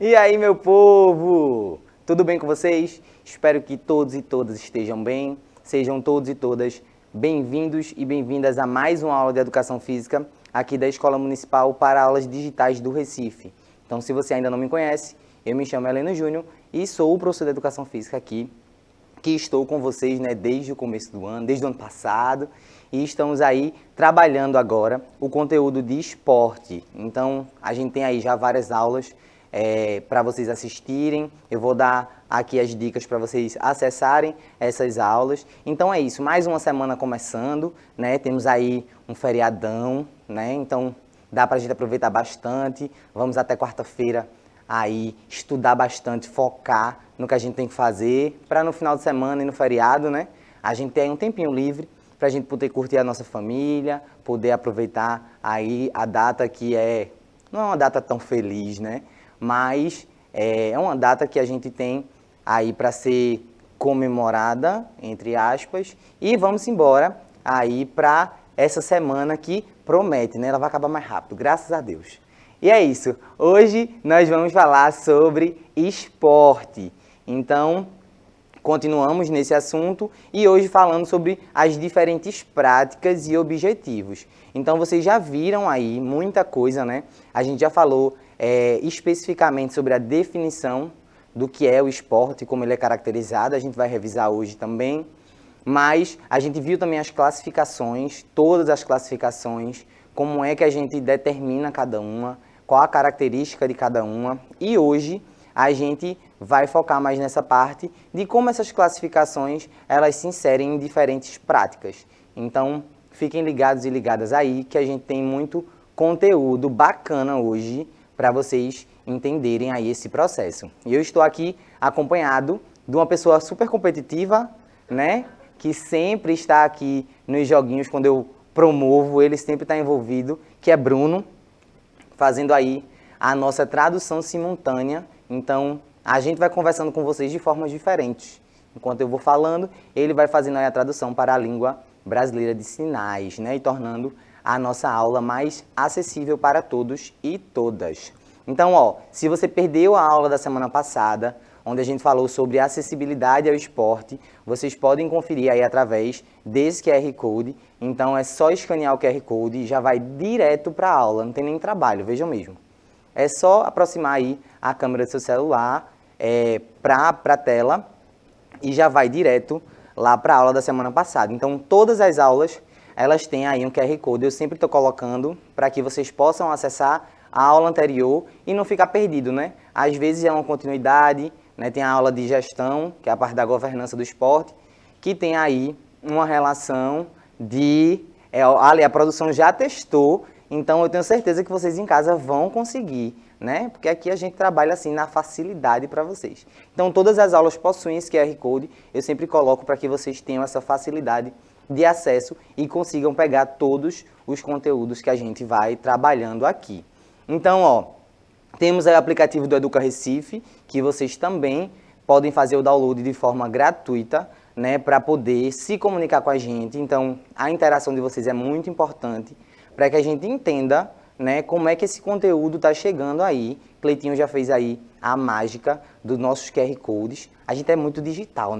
E aí, meu povo? Tudo bem com vocês? Espero que todos e todas estejam bem. Sejam todos e todas bem-vindos e bem-vindas a mais uma aula de Educação Física aqui da Escola Municipal para Aulas Digitais do Recife. Então, se você ainda não me conhece, eu me chamo Heleno Júnior e sou o professor de Educação Física aqui, que estou com vocês, desde o começo do ano, desde o ano passado, e estamos aí trabalhando agora o conteúdo de esporte. Então, a gente tem aí já várias aulas para vocês assistirem. Eu vou dar aqui as dicas para vocês acessarem essas aulas. Então é isso, mais uma semana começando, Temos aí um feriadão, Então dá para a gente aproveitar bastante. Vamos até quarta-feira aí estudar bastante, focar no que a gente tem que fazer, para no final de semana e no feriado, a gente ter aí um tempinho livre para a gente poder curtir a nossa família, poder aproveitar aí a data que não é uma data tão feliz, Mas é uma data que a gente tem aí para ser comemorada, entre aspas, e vamos embora aí para essa semana que promete, Ela vai acabar mais rápido, graças a Deus. E é isso, hoje nós vamos falar sobre esporte. Então, continuamos nesse assunto e hoje falando sobre as diferentes práticas e objetivos. Então, vocês já viram aí muita coisa, A gente já falou especificamente sobre a definição do que é o esporte, como ele é caracterizado, a gente vai revisar hoje também. Mas a gente viu também as classificações, todas as classificações, como é que a gente determina cada uma, qual a característica de cada uma. E hoje a gente vai focar mais nessa parte de como essas classificações elas se inserem em diferentes práticas. Então, fiquem ligados e ligadas aí que a gente tem muito conteúdo bacana hoje para vocês entenderem aí esse processo. E eu estou aqui acompanhado de uma pessoa super competitiva, Que sempre está aqui nos joguinhos quando eu promovo, ele sempre está envolvido, que é Bruno, fazendo aí a nossa tradução simultânea. Então, a gente vai conversando com vocês de formas diferentes. Enquanto eu vou falando, ele vai fazendo aí a tradução para a língua brasileira de sinais, E tornando a nossa aula mais acessível para todos e todas. Então, se você perdeu a aula da semana passada, onde a gente falou sobre acessibilidade ao esporte, vocês podem conferir aí através desse QR Code. Então, é só escanear o QR Code e já vai direto para a aula, não tem nem trabalho, vejam mesmo. É só aproximar aí a câmera do seu celular para a tela e já vai direto lá para a aula da semana passada. Então, todas as aulas, elas têm aí um QR Code, eu sempre estou colocando para que vocês possam acessar a aula anterior e não ficar perdido, Às vezes é uma continuidade, Tem a aula de gestão, que é a parte da governança do esporte, que tem aí uma relação de... Ali, a produção já testou, então eu tenho certeza que vocês em casa vão conseguir, Porque aqui a gente trabalha assim na facilidade para vocês. Então, todas as aulas possuem esse QR Code, eu sempre coloco para que vocês tenham essa facilidade de acesso e consigam pegar todos os conteúdos que a gente vai trabalhando aqui. Então, temos aí o aplicativo do Educa Recife, que vocês também podem fazer o download de forma gratuita, para poder se comunicar com a gente. Então, a interação de vocês é muito importante para que a gente entenda, como é que esse conteúdo está chegando aí. Cleitinho já fez aí a mágica dos nossos QR Codes. A gente é muito digital,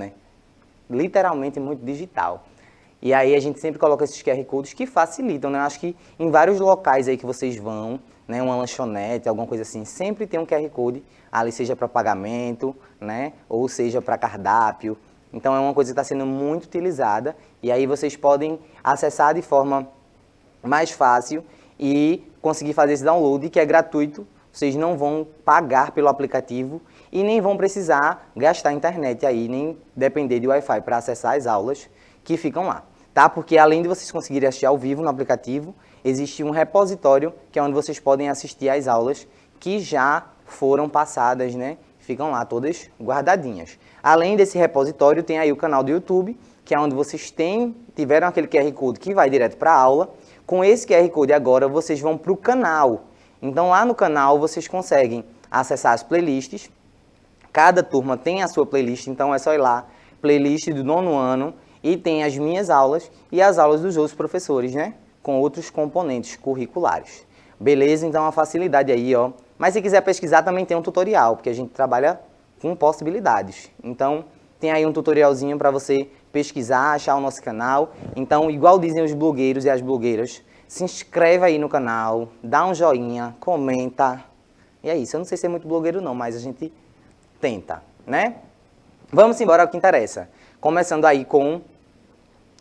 Literalmente muito digital. E aí a gente sempre coloca esses QR Codes que facilitam, Eu acho que em vários locais aí que vocês vão, uma lanchonete, alguma coisa assim, sempre tem um QR Code, ali seja para pagamento, Ou seja para cardápio. Então é uma coisa que está sendo muito utilizada e aí vocês podem acessar de forma mais fácil e conseguir fazer esse download, que é gratuito. Vocês não vão pagar pelo aplicativo e nem vão precisar gastar internet aí, nem depender de Wi-Fi para acessar as aulas que ficam lá, Porque além de vocês conseguirem assistir ao vivo no aplicativo, existe um repositório, que é onde vocês podem assistir às aulas que já foram passadas, Ficam lá todas guardadinhas. Além desse repositório, tem aí o canal do YouTube, que é onde vocês tiveram aquele QR Code que vai direto para a aula. Com esse QR Code agora, vocês vão para o canal. Então, lá no canal, vocês conseguem acessar as playlists. Cada turma tem a sua playlist, então é só ir lá, playlist do 9º ano, e tem as minhas aulas e as aulas dos outros professores, Com outros componentes curriculares. Beleza? Então, a facilidade aí, Mas se quiser pesquisar, também tem um tutorial, porque a gente trabalha com possibilidades. Então, tem aí um tutorialzinho para você pesquisar, achar o nosso canal. Então, igual dizem os blogueiros e as blogueiras, se inscreve aí no canal, dá um joinha, comenta. E é isso. Eu não sei se é muito blogueiro não, mas a gente tenta, né? Vamos embora ao que interessa. Começando aí com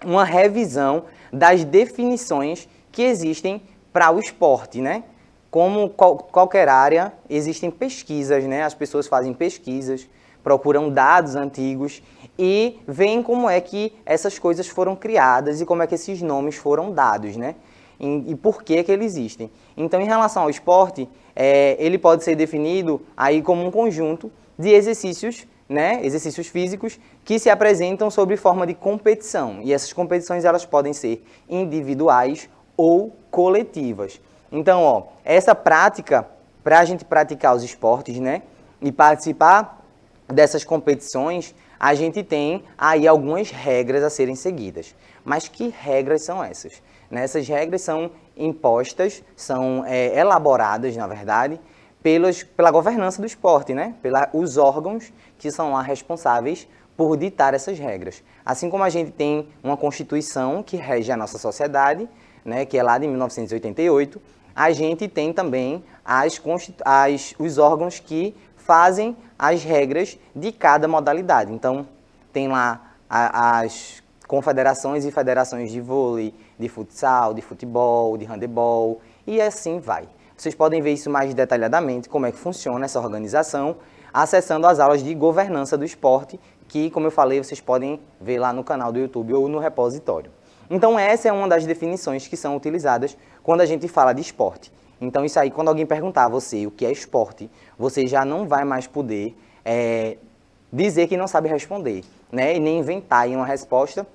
uma revisão das definições que existem para o esporte, né? Como qualquer área, existem pesquisas, né? As pessoas fazem pesquisas, procuram dados antigos e veem como é que essas coisas foram criadas e como é que esses nomes foram dados, né? E por que que eles existem. Então, em relação ao esporte, ele pode ser definido aí como um conjunto de exercícios, né? Exercícios físicos que se apresentam sob forma de competição. E essas competições elas podem ser individuais ou coletivas. Então, ó, essa prática, para a gente praticar os esportes, né, e participar dessas competições, a gente tem aí algumas regras a serem seguidas. Mas que regras são essas? Essas regras são impostas, são elaboradas, na verdade, pela governança do esporte, né? Os órgãos que são lá responsáveis por ditar essas regras. Assim como a gente tem uma Constituição que rege a nossa sociedade, né, que é lá de 1988, a gente tem também os órgãos que fazem as regras de cada modalidade. Então, tem lá as confederações e federações de vôlei, de futsal, de futebol, de handebol, e assim vai. Vocês podem ver isso mais detalhadamente, como é que funciona essa organização, acessando as aulas de governança do esporte, que, como eu falei, vocês podem ver lá no canal do YouTube ou no repositório. Então, essa é uma das definições que são utilizadas quando a gente fala de esporte. Então, isso aí, quando alguém perguntar a você o que é esporte, você já não vai mais poder dizer que não sabe responder, né? E nem inventar aí uma resposta,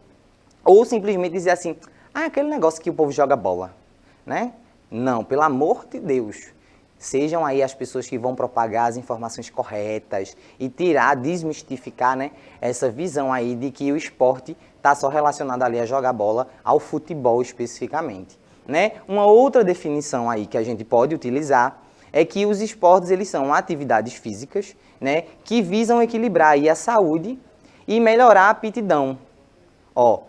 ou simplesmente dizer assim, aquele negócio que o povo joga bola, né? Não, pelo amor de Deus. Sejam aí as pessoas que vão propagar as informações corretas e desmistificar, né, essa visão aí de que o esporte está só relacionado ali a jogar bola, ao futebol especificamente, né? Uma outra definição aí que a gente pode utilizar é que os esportes eles são atividades físicas, né, que visam equilibrar aí a saúde e melhorar a aptidão. Ó,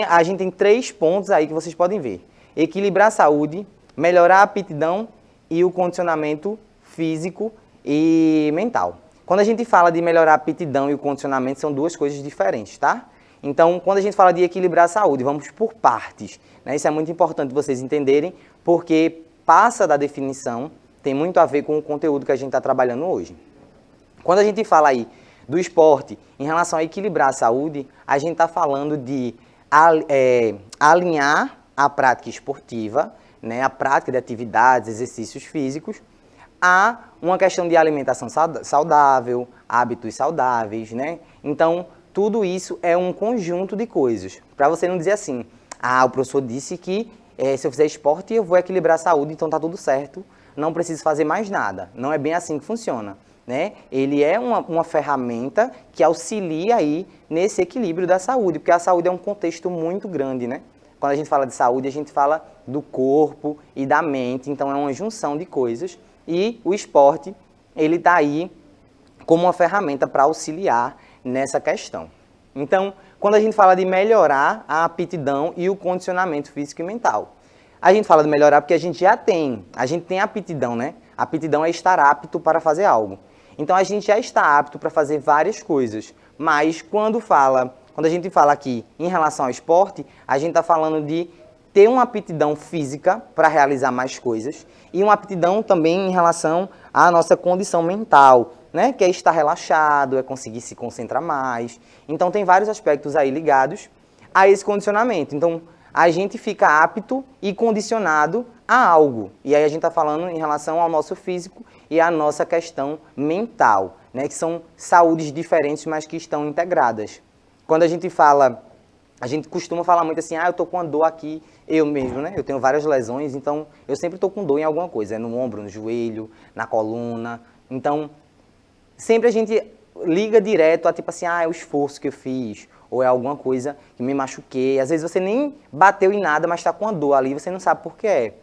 a gente tem 3 pontos aí que vocês podem ver. Equilibrar a saúde, melhorar a aptidão e o condicionamento físico e mental. Quando a gente fala de melhorar a aptidão e o condicionamento, são 2 coisas diferentes, tá? Então, quando a gente fala de equilibrar a saúde, vamos por partes, né? Isso é muito importante vocês entenderem, porque passa da definição, tem muito a ver com o conteúdo que a gente está trabalhando hoje. Quando a gente fala aí do esporte em relação a equilibrar a saúde, a gente está falando de alinhar a prática esportiva, né, a prática de atividades, exercícios físicos, a uma questão de alimentação saudável, hábitos saudáveis, né? Então, tudo isso é um conjunto de coisas. Para você não dizer assim, o professor disse que se eu fizer esporte eu vou equilibrar a saúde, então tá tudo certo, não preciso fazer mais nada. Não é bem assim que funciona, né? Ele é uma ferramenta que auxilia aí nesse equilíbrio da saúde, porque a saúde é um contexto muito grande, né? Quando a gente fala de saúde, a gente fala do corpo e da mente, então é uma junção de coisas. E o esporte, ele está aí como uma ferramenta para auxiliar nessa questão. Então, quando a gente fala de melhorar a aptidão e o condicionamento físico e mental, a gente fala de melhorar porque a gente tem aptidão, né? Aptidão é estar apto para fazer algo. Então, a gente já está apto para fazer várias coisas, mas quando a gente fala aqui em relação ao esporte, a gente está falando de ter uma aptidão física para realizar mais coisas e uma aptidão também em relação à nossa condição mental, né? Que é estar relaxado, é conseguir se concentrar mais. Então, tem vários aspectos aí ligados a esse condicionamento. Então, a gente fica apto e condicionado a algo. E aí a gente está falando em relação ao nosso físico e à nossa questão mental, né? Que são saúdes diferentes, mas que estão integradas. Quando a gente costuma falar muito assim, eu tô com uma dor aqui, eu mesmo, né? Eu tenho várias lesões, então eu sempre tô com dor em alguma coisa, no ombro, no joelho, na coluna. Então, sempre a gente liga direto a tipo assim, é o esforço que eu fiz, ou é alguma coisa que me machuquei. Às vezes você nem bateu em nada, mas está com uma dor ali, você não sabe por que é.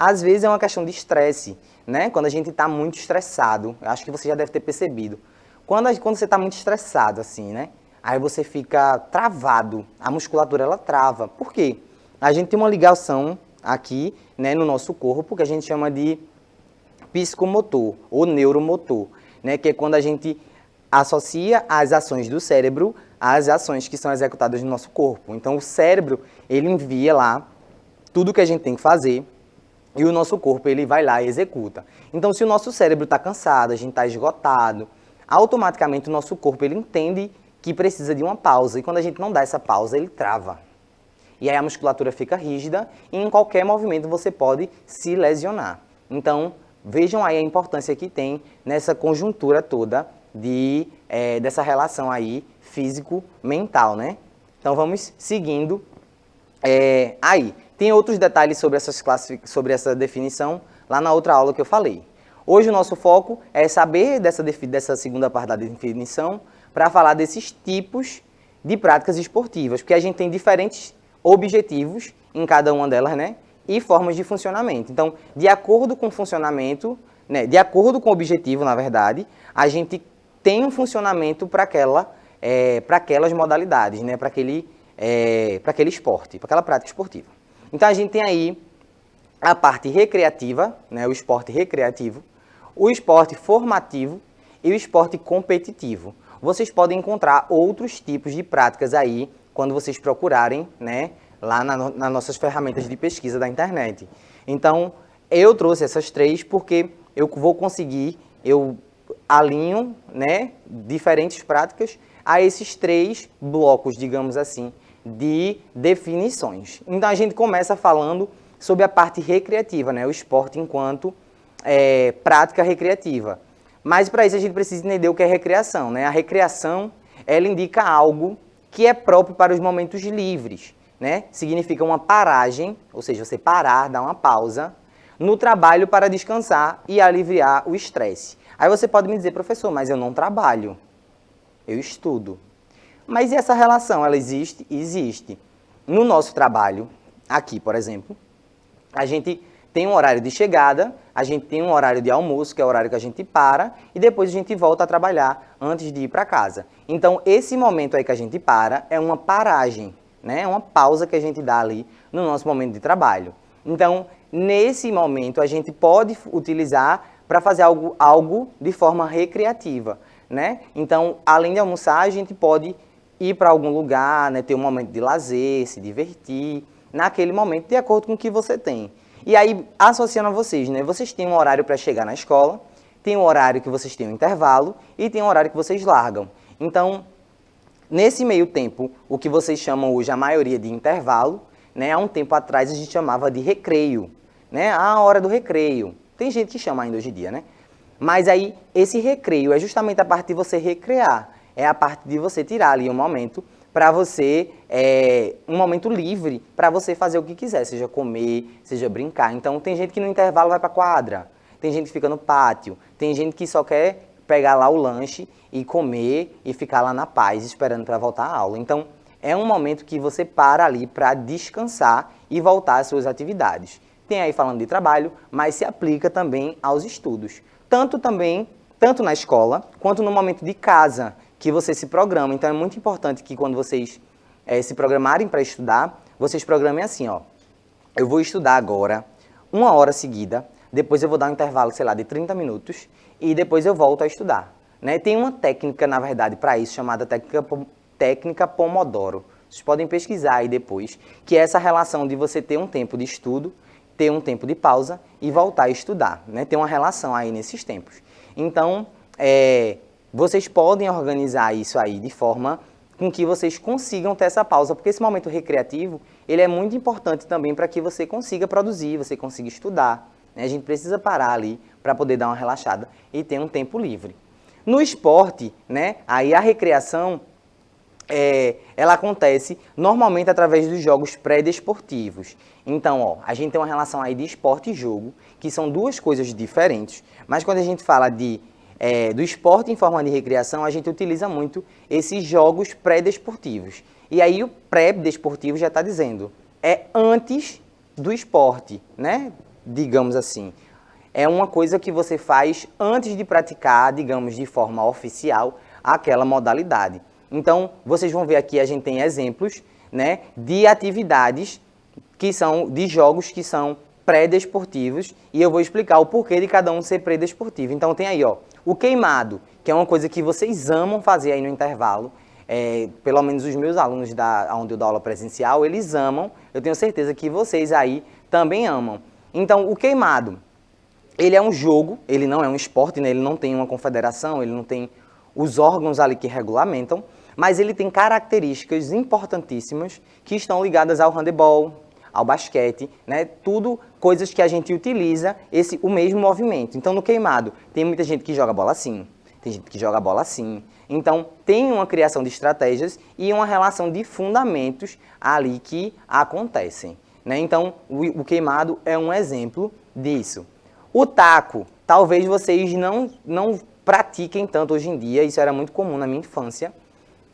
Às vezes é uma questão de estresse, né? Quando a gente está muito estressado, eu acho que você já deve ter percebido. Quando você está muito estressado, assim, né? Aí você fica travado, a musculatura ela trava. Por quê? A gente tem uma ligação aqui, né, no nosso corpo que a gente chama de psicomotor ou neuromotor, né? Que é quando a gente associa as ações do cérebro às ações que são executadas no nosso corpo. Então o cérebro, ele envia lá tudo que a gente tem que fazer e o nosso corpo ele vai lá e executa. Então se o nosso cérebro está cansado, a gente está esgotado, automaticamente o nosso corpo ele entende que precisa de uma pausa e quando a gente não dá essa pausa, ele trava. E aí a musculatura fica rígida e em qualquer movimento você pode se lesionar. Então, vejam aí a importância que tem nessa conjuntura toda dessa relação aí físico-mental, né? Então, vamos seguindo. Aí, tem outros detalhes sobre essa definição lá na outra aula que eu falei. Hoje o nosso foco é saber dessa segunda parte da definição para falar desses tipos de práticas esportivas, porque a gente tem diferentes objetivos em cada uma delas, né? E formas de funcionamento. Então, de acordo com o funcionamento, né? De acordo com o objetivo, na verdade, a gente tem um funcionamento para aquelas modalidades, né? Para aquele esporte, para aquela prática esportiva. Então, a gente tem aí a parte recreativa, né? O esporte recreativo, o esporte formativo e o esporte competitivo. Vocês podem encontrar outros tipos de práticas aí quando vocês procurarem, né, lá nas nossas ferramentas de pesquisa da internet. Então, eu trouxe essas três porque eu alinho, né, diferentes práticas a esses três blocos, digamos assim, de definições. Então, a gente começa falando sobre a parte recreativa, né, o esporte enquanto prática recreativa. Mas, para isso, a gente precisa entender o que é recreação, né? A recreação, ela indica algo que é próprio para os momentos livres, né? Significa uma paragem, ou seja, você parar, dar uma pausa, no trabalho para descansar e aliviar o estresse. Aí você pode me dizer, professor, mas eu não trabalho, eu estudo. Mas e essa relação, ela existe? Existe. No nosso trabalho, aqui, por exemplo, a gente tem um horário de chegada, a gente tem um horário de almoço, que é o horário que a gente para, e depois a gente volta a trabalhar antes de ir para casa. Então, esse momento aí que a gente para é uma paragem, né? É uma pausa que a gente dá ali no nosso momento de trabalho. Então, nesse momento, a gente pode utilizar para fazer algo de forma recreativa, né? Então, além de almoçar, a gente pode ir para algum lugar, né? Ter um momento de lazer, se divertir, naquele momento, de acordo com o que você tem. E aí, associando a vocês, né? Vocês têm um horário para chegar na escola, tem um horário que vocês têm um intervalo e tem um horário que vocês largam. Então, nesse meio tempo, o que vocês chamam hoje a maioria de intervalo, né? Há um tempo atrás a gente chamava de recreio, né? A hora do recreio. Tem gente que chama ainda hoje em dia, né? Mas aí, esse recreio é justamente a parte de você recrear. É a parte de você tirar ali um momento para você, um momento livre para você fazer o que quiser, seja comer, seja brincar. Então, tem gente que no intervalo vai para a quadra, tem gente que fica no pátio, tem gente que só quer pegar lá o lanche e comer e ficar lá na paz, esperando para voltar à aula. Então, é um momento que você para ali para descansar e voltar às suas atividades. Tem aí falando de trabalho, mas se aplica também aos estudos. Tanto na escola, quanto no momento de casa, que você se programa. Então, é muito importante que quando vocês se programarem para estudar, vocês programem assim, ó. Eu vou estudar agora 1 hora seguida, depois eu vou dar um intervalo, sei lá, de 30 minutos, e depois eu volto a estudar. Né? Tem uma técnica, na verdade, para isso, chamada técnica Pomodoro. Vocês podem pesquisar aí depois, que é essa relação de você ter um tempo de estudo, ter um tempo de pausa e voltar a estudar. Né? Tem uma relação aí nesses tempos. Então, vocês podem organizar isso aí de forma com que vocês consigam ter essa pausa, porque esse momento recreativo, ele é muito importante também para que você consiga produzir, você consiga estudar. Né? A gente precisa parar ali para poder dar uma relaxada e ter um tempo livre. No esporte, né, aí a recreação, ela acontece normalmente através dos jogos pré-desportivos. Então, ó, a gente tem uma relação aí de esporte e jogo, que são duas coisas diferentes, mas quando a gente fala do esporte em forma de recreação, a gente utiliza muito esses jogos pré-desportivos. E aí o pré-desportivo já está dizendo, é antes do esporte, né? digamos assim. É uma coisa que você faz antes de praticar, digamos, de forma oficial, aquela modalidade. Então, vocês vão ver aqui, a gente tem exemplos, né, de atividades que são, de jogos que são pré-desportivos, e eu vou explicar o porquê de cada um ser pré-desportivo. Então tem aí, ó, o queimado, que é uma coisa que vocês amam fazer aí no intervalo, pelo menos os meus alunos onde eu dou aula presencial, eles amam, eu tenho certeza que vocês aí também amam. Então, o queimado, ele é um jogo, ele não é um esporte, né? Ele não tem uma confederação, ele não tem os órgãos ali que regulamentam, mas ele tem características importantíssimas que estão ligadas ao handebol, ao basquete, né? Tudo coisas que a gente utiliza o mesmo movimento. Então, no queimado, tem muita gente que joga bola assim, tem gente que joga bola assim. Então, tem uma criação de estratégias e uma relação de fundamentos ali que acontecem, né? Então, o queimado é um exemplo disso. O taco, talvez vocês não pratiquem tanto hoje em dia, isso era muito comum na minha infância,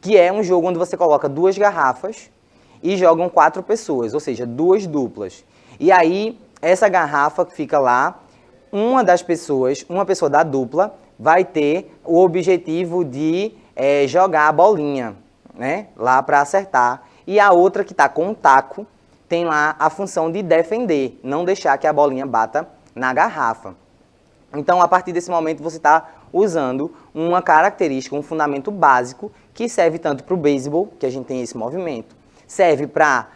que é um jogo onde você coloca 2 garrafas e jogam 4 pessoas, ou seja, 2 duplas. E aí, essa garrafa que fica lá, uma pessoa da dupla, vai ter o objetivo de jogar a bolinha, né, lá para acertar. E a outra que está com o taco, tem lá a função de defender, não deixar que a bolinha bata na garrafa. Então, a partir desse momento, você está usando uma característica, um fundamento básico, que serve tanto para o beisebol, que a gente tem esse movimento, serve para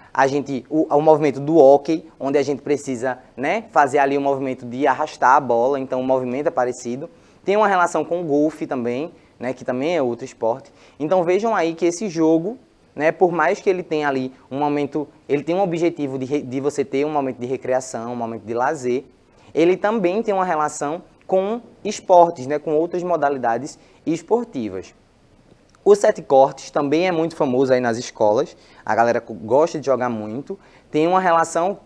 o movimento do hóquei, onde a gente precisa, né, fazer ali o movimento de arrastar a bola, então o movimento é parecido. Tem uma relação com o golfe também, né, que também é outro esporte. Então vejam aí que esse jogo, né, por mais que ele tenha ali um momento, ele tem um objetivo de você ter um momento de recreação, um momento de lazer, ele também tem uma relação com esportes, né, com outras modalidades esportivas. O 7 cortes também é muito famoso aí nas escolas, a galera gosta de jogar muito, tem uma relação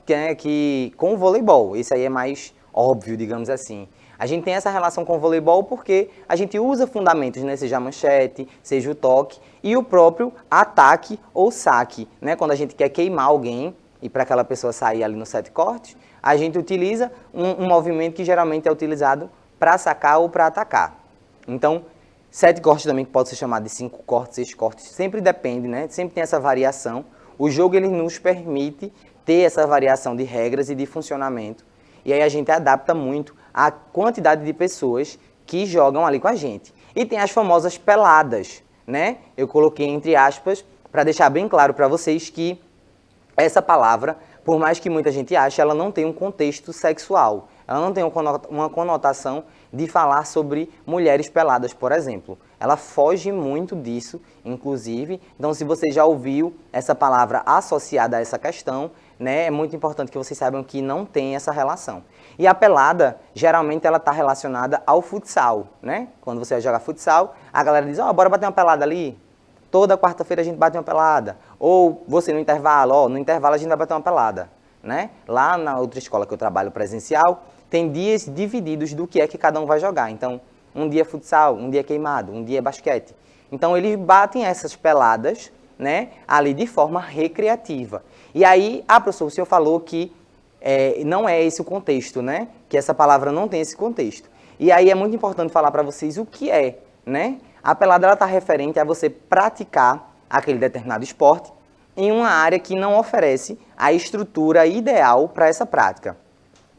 com o voleibol, esse aí é mais óbvio, digamos assim. A gente tem essa relação com o voleibol porque a gente usa fundamentos, né, seja a manchete, seja o toque, e o próprio ataque ou saque, né, quando a gente quer queimar alguém e para aquela pessoa sair ali no 7 cortes, a gente utiliza um movimento que geralmente é utilizado para sacar ou para atacar. Então, 7 cortes também, que pode ser chamado de 5 cortes, 6 cortes, sempre depende, né? Sempre tem essa variação. O jogo ele nos permite ter essa variação de regras e de funcionamento. E aí a gente adapta muito a quantidade de pessoas que jogam ali com a gente. E tem as famosas peladas, né? Eu coloquei entre aspas para deixar bem claro para vocês que essa palavra, por mais que muita gente ache, ela não tem um contexto sexual. Ela não tem uma conotação de falar sobre mulheres peladas, por exemplo. Ela foge muito disso, inclusive. Então, se você já ouviu essa palavra associada a essa questão, né, é muito importante que vocês saibam que não tem essa relação. E a pelada, geralmente, ela está relacionada ao futsal, né? Quando você vai jogar futsal, a galera diz, bora bater uma pelada ali. Toda quarta-feira a gente bate uma pelada. Ou você no intervalo, no intervalo a gente vai bater uma pelada, né? Lá na outra escola que eu trabalho presencial, tem dias divididos do que é que cada um vai jogar. Então, um dia é futsal, um dia é queimado, um dia é basquete. Então, eles batem essas peladas, né, ali de forma recreativa. E aí, professor, o senhor falou que não é esse o contexto, né? Que essa palavra não tem esse contexto. E aí é muito importante falar para vocês o que é, né? A pelada está referente a você praticar aquele determinado esporte em uma área que não oferece a estrutura ideal para essa prática.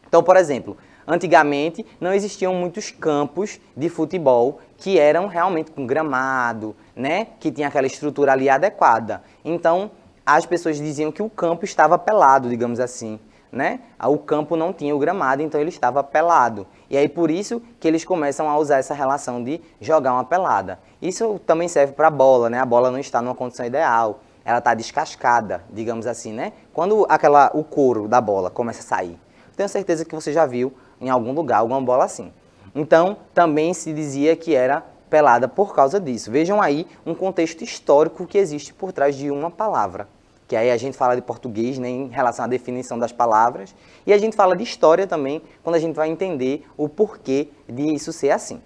Então, por exemplo, antigamente não existiam muitos campos de futebol que eram realmente com gramado, né? Que tinha aquela estrutura ali adequada. Então, as pessoas diziam que o campo estava pelado, digamos assim, né? O campo não tinha o gramado, então ele estava pelado. E aí por isso que eles começam a usar essa relação de jogar uma pelada. Isso também serve para a bola, né? A bola não está numa condição ideal, ela está descascada, digamos assim, né? Quando o couro da bola começa a sair. Tenho certeza que você já viu em algum lugar alguma bola assim. Então, também se dizia que era pelada por causa disso. Vejam aí um contexto histórico que existe por trás de uma palavra. Que aí a gente fala de português, né, em relação à definição das palavras, e a gente fala de história também, quando a gente vai entender o porquê de isso ser assim.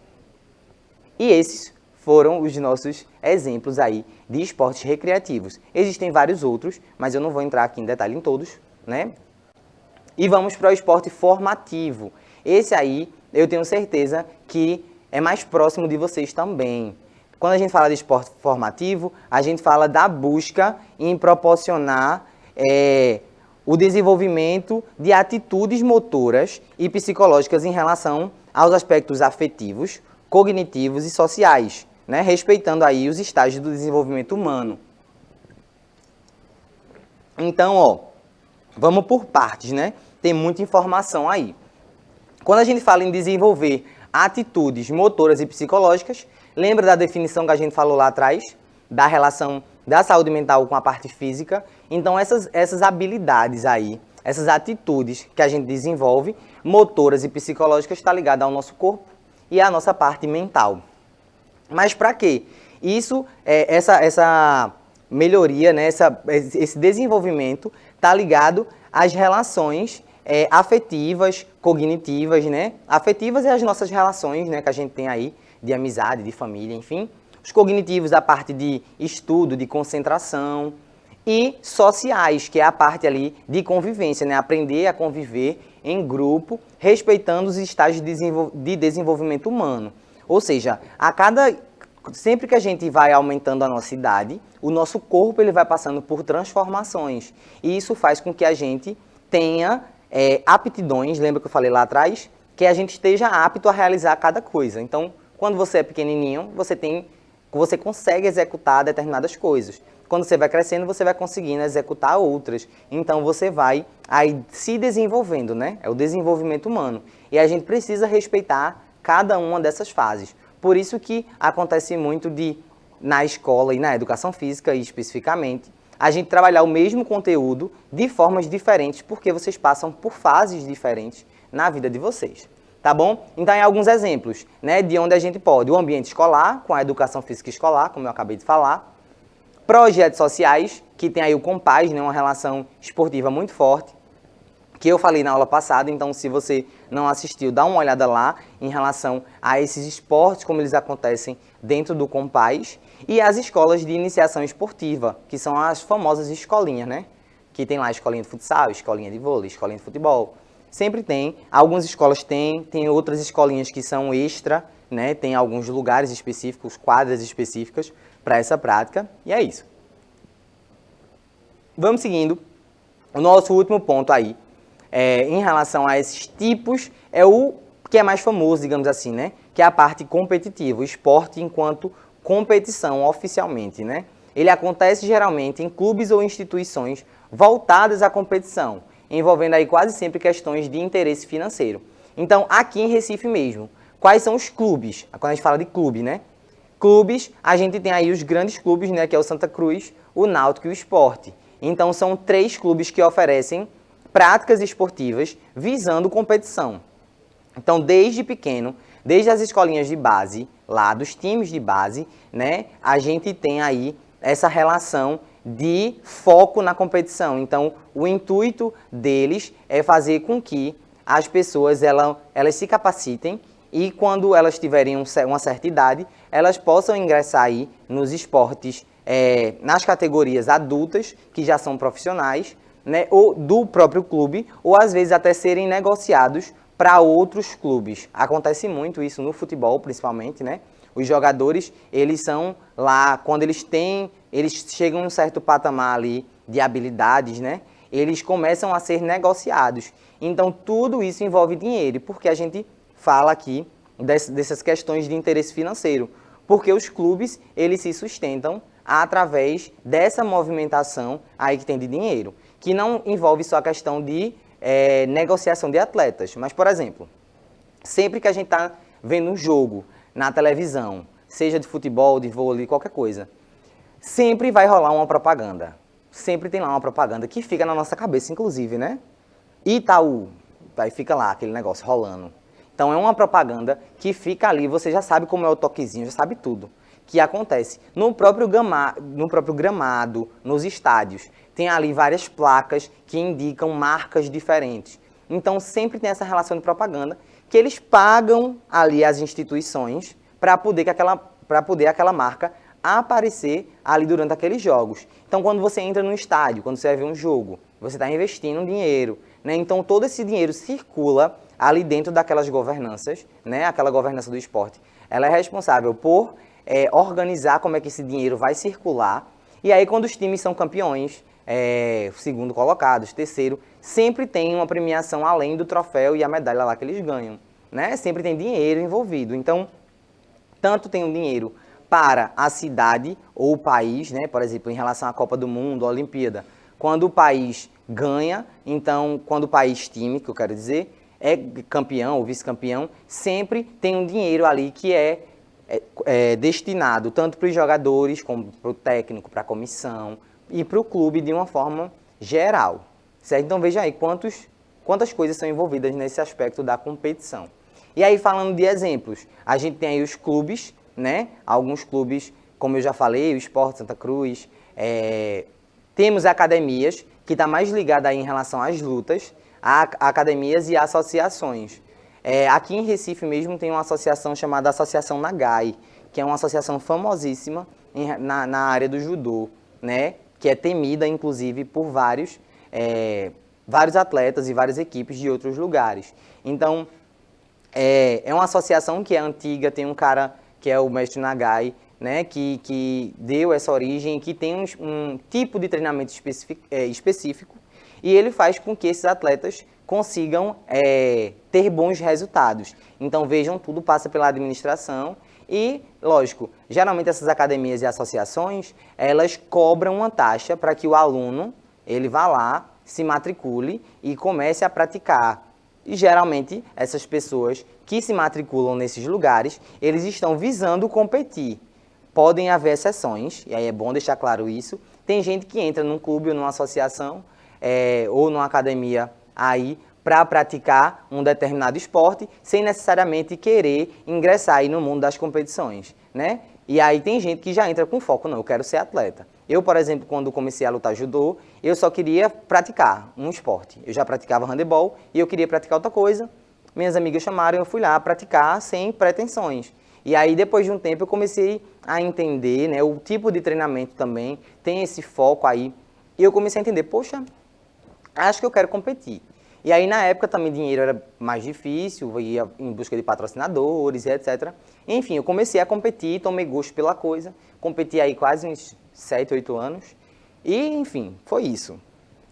E esses foram os nossos exemplos aí de esportes recreativos. Existem vários outros, mas eu não vou entrar aqui em detalhe em todos, né? E vamos para o esporte formativo. Esse aí, eu tenho certeza que é mais próximo de vocês também. Quando a gente fala de esporte formativo, a gente fala da busca em proporcionar o desenvolvimento de atitudes motoras e psicológicas em relação aos aspectos afetivos, cognitivos e sociais, né? Respeitando aí os estágios do desenvolvimento humano. Então, vamos por partes, né? Tem muita informação aí. Quando a gente fala em desenvolver atitudes motoras e psicológicas, lembra da definição que a gente falou lá atrás? Da relação da saúde mental com a parte física? Então, essas habilidades aí, essas atitudes que a gente desenvolve, motoras e psicológicas, está ligada ao nosso corpo e à nossa parte mental. Mas para quê? Isso, essa melhoria, né, esse desenvolvimento está ligado às relações afetivas, cognitivas, né? Afetivas é as nossas relações, né, que a gente tem aí, de amizade, de família, enfim. Os cognitivos, a parte de estudo, de concentração. E sociais, que é a parte ali de convivência, né? Aprender a conviver em grupo, respeitando os estágios de desenvolvimento humano. Ou seja, sempre que a gente vai aumentando a nossa idade, o nosso corpo ele vai passando por transformações. E isso faz com que a gente tenha aptidões, lembra que eu falei lá atrás? Que a gente esteja apto a realizar cada coisa. Então, quando você é pequenininho, você consegue executar determinadas coisas. Quando você vai crescendo, você vai conseguindo executar outras. Então, você vai aí se desenvolvendo, né? É o desenvolvimento humano. E a gente precisa respeitar cada uma dessas fases. Por isso que acontece muito na escola e na educação física, especificamente, a gente trabalhar o mesmo conteúdo de formas diferentes, porque vocês passam por fases diferentes na vida de vocês. Tá bom? Então, em alguns exemplos, né, de onde a gente pode. O ambiente escolar, com a educação física escolar, como eu acabei de falar. Projetos sociais, que tem aí o Compaz, né, uma relação esportiva muito forte, que eu falei na aula passada. Então, se você não assistiu, dá uma olhada lá em relação a esses esportes, como eles acontecem dentro do Compaz. E as escolas de iniciação esportiva, que são as famosas escolinhas, né? Que tem lá a escolinha de futsal, escolinha de vôlei, escolinha de futebol. Sempre tem. Algumas escolas tem outras escolinhas que são extra, né? Tem alguns lugares específicos, quadras específicas para essa prática. E é isso. Vamos seguindo. O nosso último ponto aí, em relação a esses tipos, é o que é mais famoso, digamos assim, né? Que é a parte competitiva, o esporte enquanto competição oficialmente, né? Ele acontece geralmente em clubes ou instituições voltadas à competição, envolvendo aí quase sempre questões de interesse financeiro. Então, aqui em Recife mesmo, quais são os clubes? Quando a gente fala de clube, né? Clubes, a gente tem aí os grandes clubes, né? Que é o Santa Cruz, o Náutico e o Sport. Então, são 3 clubes que oferecem práticas esportivas visando competição. Então, desde pequeno, desde as escolinhas de base, lá dos times de base, né, a gente tem aí essa relação de foco na competição. Então, o intuito deles é fazer com que as pessoas elas se capacitem e quando elas tiverem uma certa idade, elas possam ingressar aí nos esportes, nas categorias adultas, que já são profissionais, né, ou do próprio clube, ou às vezes até serem negociados para outros clubes. Acontece muito isso no futebol, principalmente, né? Os jogadores, eles são lá, quando eles chegam a um certo patamar ali de habilidades, né? Eles começam a ser negociados. Então, tudo isso envolve dinheiro, porque a gente fala aqui dessas questões de interesse financeiro, porque os clubes, eles se sustentam através dessa movimentação aí que tem de dinheiro, que não envolve só a questão de negociação de atletas. Mas, por exemplo, sempre que a gente está vendo um jogo na televisão, seja de futebol, de vôlei, qualquer coisa, sempre vai rolar uma propaganda. Sempre tem lá uma propaganda que fica na nossa cabeça, inclusive, né? Itaú, aí fica lá aquele negócio rolando. Então, é uma propaganda que fica ali, você já sabe como é o toquezinho, já sabe tudo que acontece. No próprio gramado, nos estádios, tem ali várias placas que indicam marcas diferentes. Então, sempre tem essa relação de propaganda que eles pagam ali as instituições para poder aquela marca aparecer ali durante aqueles jogos. Então, quando você entra no estádio, quando você vai ver um jogo, você está investindo dinheiro, né? Então, todo esse dinheiro circula ali dentro daquelas governanças, né? Aquela governança do esporte. Ela é responsável por organizar como é que esse dinheiro vai circular. E aí, quando os times são campeões, segundo colocados, terceiro, sempre tem uma premiação além do troféu e a medalha lá que eles ganham, né? Sempre tem dinheiro envolvido. Então, tanto tem um dinheiro para a cidade ou o país, né? Por exemplo, em relação à Copa do Mundo, à Olimpíada. Quando o país ganha, então, quando o país time, que eu quero dizer, é campeão ou vice-campeão, sempre tem um dinheiro ali que é destinado tanto para os jogadores, como para o técnico, para a comissão e para o clube de uma forma geral. Certo? Então, veja aí quantas coisas são envolvidas nesse aspecto da competição. E aí, falando de exemplos, a gente tem aí os clubes, né? Alguns clubes, como eu já falei, o Sport Santa Cruz, temos academias, que está mais ligada aí em relação às lutas, a academias e associações. Aqui em Recife mesmo tem uma associação chamada Associação Nagai, que é uma associação famosíssima na área do judô, né? Que é temida, inclusive, por vários atletas e várias equipes de outros lugares. Então, é uma associação que é antiga, tem um cara que é o mestre Nagai, né, que deu essa origem, que tem um tipo de treinamento específico, e ele faz com que esses atletas consigam ter bons resultados. Então, vejam, tudo passa pela administração e, lógico, geralmente essas academias e associações, elas cobram uma taxa para que o aluno, ele vá lá, se matricule e comece a praticar. E, geralmente, essas pessoas que se matriculam nesses lugares, eles estão visando competir. Podem haver exceções, e aí é bom deixar claro isso. Tem gente que entra num clube ou numa associação ou numa academia aí para praticar um determinado esporte sem necessariamente querer ingressar aí no mundo das competições, né? E aí tem gente que já entra com foco, não, eu quero ser atleta. Eu, por exemplo, quando comecei a lutar judô, eu só queria praticar um esporte. Eu já praticava handebol e eu queria praticar outra coisa. Minhas amigas chamaram e eu fui lá praticar sem pretensões. E aí, depois de um tempo, eu comecei a entender, né, o tipo de treinamento também, tem esse foco aí. E eu comecei a entender, poxa, acho que eu quero competir. E aí, na época, também dinheiro era mais difícil, eu ia em busca de patrocinadores e etc. Enfim, eu comecei a competir, tomei gosto pela coisa, competi aí quase uns 7, 8 anos. E, enfim, foi isso.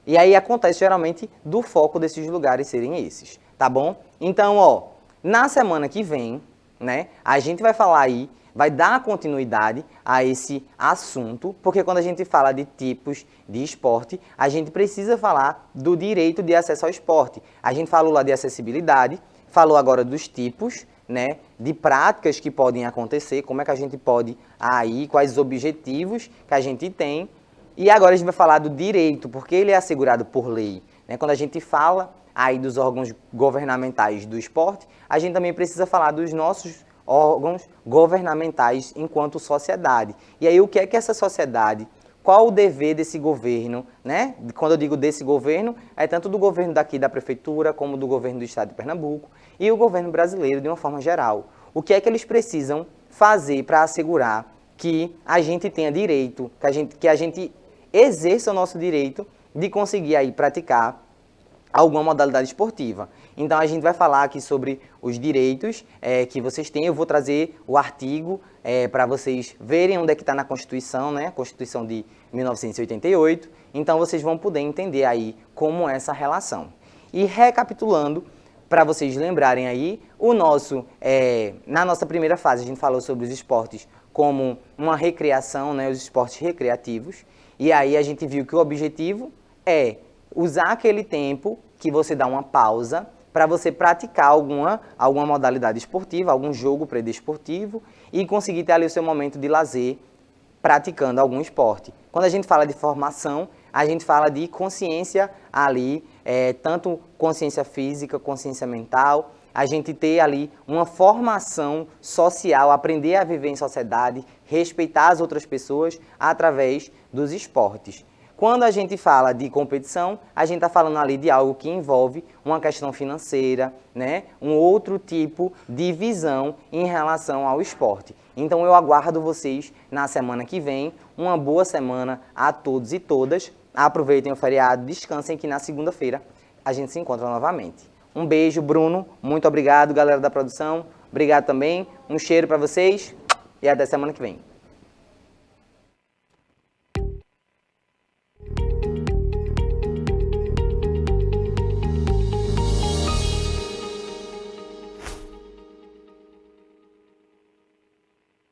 E aí acontece geralmente do foco desses lugares serem esses, tá bom? Então, ó, na semana que vem, né, a gente vai falar aí, vai dar continuidade a esse assunto, porque quando a gente fala de tipos de esporte, a gente precisa falar do direito de acesso ao esporte. A gente falou lá de acessibilidade, falou agora dos tipos, né, de práticas que podem acontecer, como é que a gente pode aí, quais os objetivos que a gente tem. E agora a gente vai falar do direito, porque ele é assegurado por lei, né? Quando a gente fala aí dos órgãos governamentais do esporte, a gente também precisa falar dos nossos órgãos governamentais enquanto sociedade. E aí o que é que essa sociedade, qual o dever desse governo, né? Quando eu digo desse governo, é tanto do governo daqui da prefeitura, como do governo do estado de Pernambuco e o governo brasileiro de uma forma geral. O que é que eles precisam fazer para assegurar que a gente tenha direito, que a gente exerça o nosso direito de conseguir aí praticar alguma modalidade esportiva. Então, a gente vai falar aqui sobre os direitos que vocês têm. Eu vou trazer o artigo para vocês verem onde é que está na Constituição, né? Constituição de 1988. Então, vocês vão poder entender aí como é essa relação. E recapitulando, para vocês lembrarem aí, na nossa primeira fase, a gente falou sobre os esportes como uma recreação, né? Os esportes recreativos. E aí a gente viu que o objetivo é usar aquele tempo que você dá uma pausa para você praticar alguma modalidade esportiva, algum jogo predesportivo e conseguir ter ali o seu momento de lazer praticando algum esporte. Quando a gente fala de formação, a gente fala de consciência ali, tanto consciência física, consciência mental, a gente ter ali uma formação social, aprender a viver em sociedade, respeitar as outras pessoas através dos esportes. Quando a gente fala de competição, a gente está falando ali de algo que envolve uma questão financeira, né? Um outro tipo de visão em relação ao esporte. Então eu aguardo vocês na semana que vem. Uma boa semana a todos e todas. Aproveitem o feriado, descansem, que na segunda-feira a gente se encontra novamente. Um beijo, Bruno. Muito obrigado, galera da produção. Obrigado também. Um cheiro para vocês e até semana que vem.